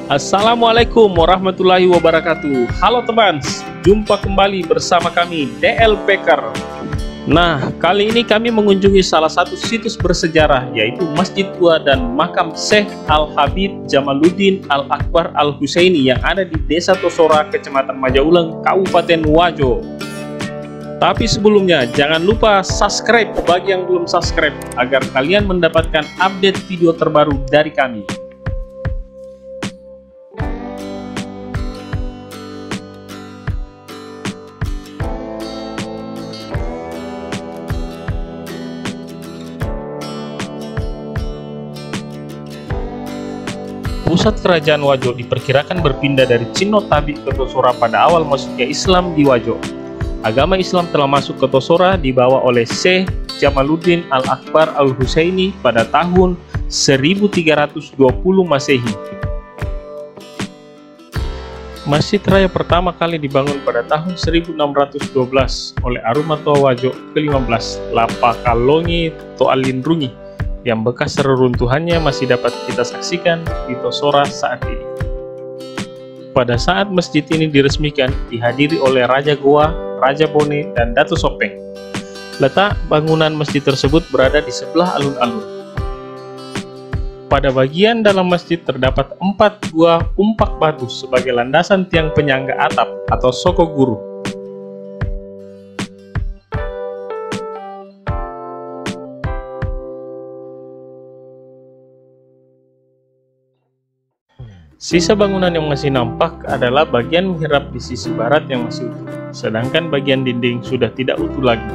Assalamualaikum warahmatullahi wabarakatuh. Halo teman, jumpa kembali bersama kami DL Peker. Nah, kali ini kami mengunjungi salah satu situs bersejarah, yaitu Masjid Tua dan Makam Syekh Al-Habib Jamaluddin Al-Akbar Al-Husaini yang ada di Desa Tosora, Kecamatan Majauleng, Kabupaten Wajo. Tapi sebelumnya, jangan lupa subscribe bagi yang belum subscribe, agar kalian mendapatkan update video terbaru dari kami. Pusat kerajaan Wajo diperkirakan berpindah dari Cino Tabik ke Tosora pada awal masuknya Islam di Wajo. Agama Islam telah masuk ke Tosora dibawa oleh Syekh Jamaluddin Al-Akbar Al-Husaini pada tahun 1320 Masehi. Masjid Raya pertama kali dibangun pada tahun 1612 oleh Arumatua Wajo ke-15, Lapakalongi Toalinrungi, yang bekas reruntuhannya masih dapat kita saksikan di Tosora saat ini. Pada saat masjid ini diresmikan, dihadiri oleh Raja Goa, Raja Bone, dan Datu Sopeng. Letak bangunan masjid tersebut berada di sebelah alun-alun. Pada bagian dalam masjid terdapat 4 buah umpak batu sebagai landasan tiang penyangga atap atau soko guru. Sisa bangunan yang masih nampak adalah bagian mihrab di sisi barat yang masih utuh, sedangkan bagian dinding sudah tidak utuh lagi.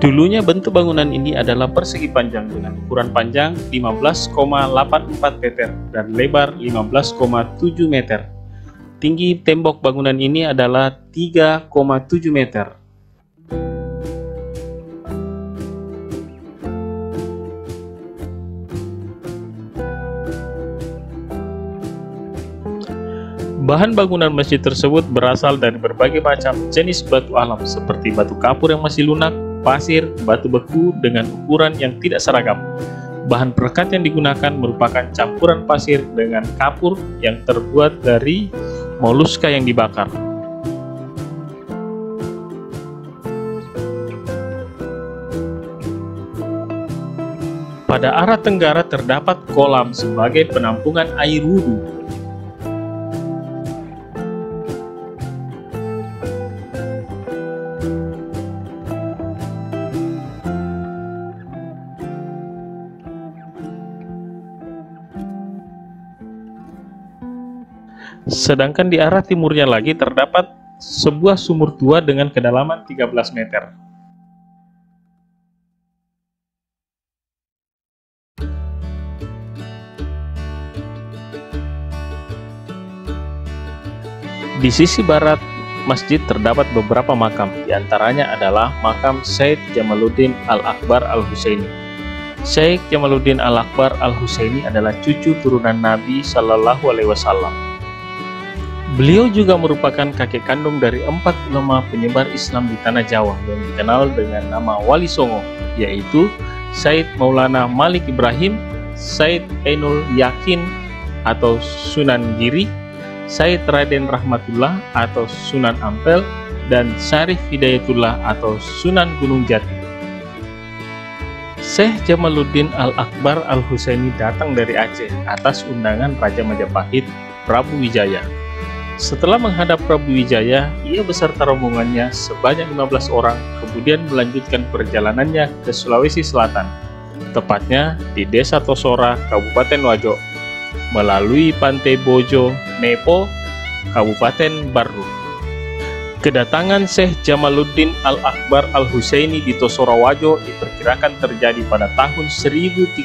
Dulunya bentuk bangunan ini adalah persegi panjang dengan ukuran panjang 15,84 meter dan lebar 15,7 meter. Tinggi tembok bangunan ini adalah 3,7 meter. Bahan bangunan masjid tersebut berasal dari berbagai macam jenis batu alam seperti batu kapur yang masih lunak, pasir, batu beku dengan ukuran yang tidak seragam. Bahan perekat yang digunakan merupakan campuran pasir dengan kapur yang terbuat dari moluska yang dibakar. Pada arah tenggara terdapat kolam sebagai penampungan air wudhu. Sedangkan di arah timurnya lagi terdapat sebuah sumur tua dengan kedalaman 13 meter. Di sisi barat masjid terdapat beberapa makam, diantaranya adalah makam Syekh Jamaluddin Al-Akbar Al-Husaini. Syekh Jamaluddin Al-Akbar Al-Husaini adalah cucu turunan Nabi Shallallahu Alaihi Wasallam. Beliau juga merupakan kakek kandung dari 4 ulama penyebar Islam di Tanah Jawa yang dikenal dengan nama Wali Songo, yaitu Said Maulana Malik Ibrahim, Said Ainul Yakin atau Sunan Giri, Said Raden Rahmatullah atau Sunan Ampel, dan Syarif Hidayatullah atau Sunan Gunung Jati. Syekh Jamaluddin Al-Akbar Al-Husaini datang dari Aceh atas undangan Raja Majapahit, Prabu Wijaya. Setelah menghadap Prabu Wijaya, ia beserta rombongannya sebanyak 15 orang kemudian melanjutkan perjalanannya ke Sulawesi Selatan, tepatnya di Desa Tosora, Kabupaten Wajo, melalui Pantai Bojo, Nepo, Kabupaten Barru. Kedatangan Syekh Jamaluddin Al-Akbar Al-Husaini di Tosora Wajo diperkirakan terjadi pada tahun 1320.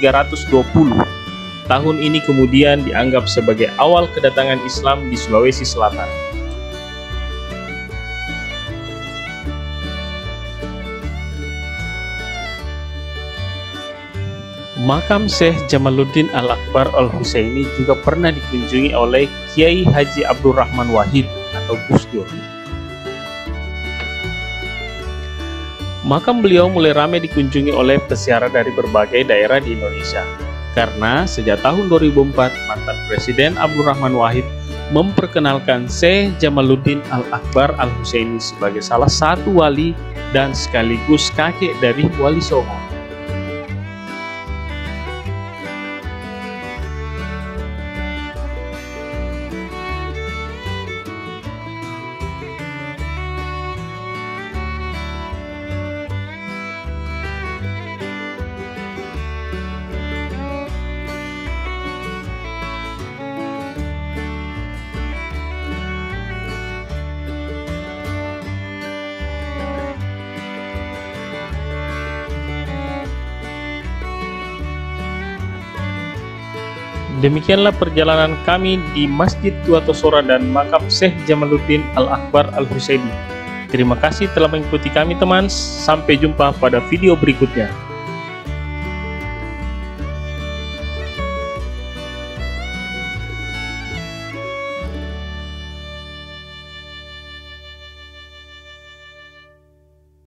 tahun ini kemudian dianggap sebagai awal kedatangan Islam di Sulawesi Selatan. Makam Syekh Jamaluddin Al-Akbar Al-Husaini juga pernah dikunjungi oleh Kiai Haji Abdurrahman Wahid atau Gus Dur. Makam beliau mulai ramai dikunjungi oleh peziarah dari berbagai daerah di Indonesia. Karena sejak tahun 2004, mantan Presiden Abdurrahman Wahid memperkenalkan Syekh Jamaluddin Al-Akbar Al-Husaini sebagai salah satu wali dan sekaligus kakek dari Wali Songo. Demikianlah perjalanan kami di Masjid Tua Tosora dan makam Syekh Jamaluddin Al-Akbar Al-Husaini. Terima kasih telah mengikuti kami teman, sampai jumpa pada video berikutnya.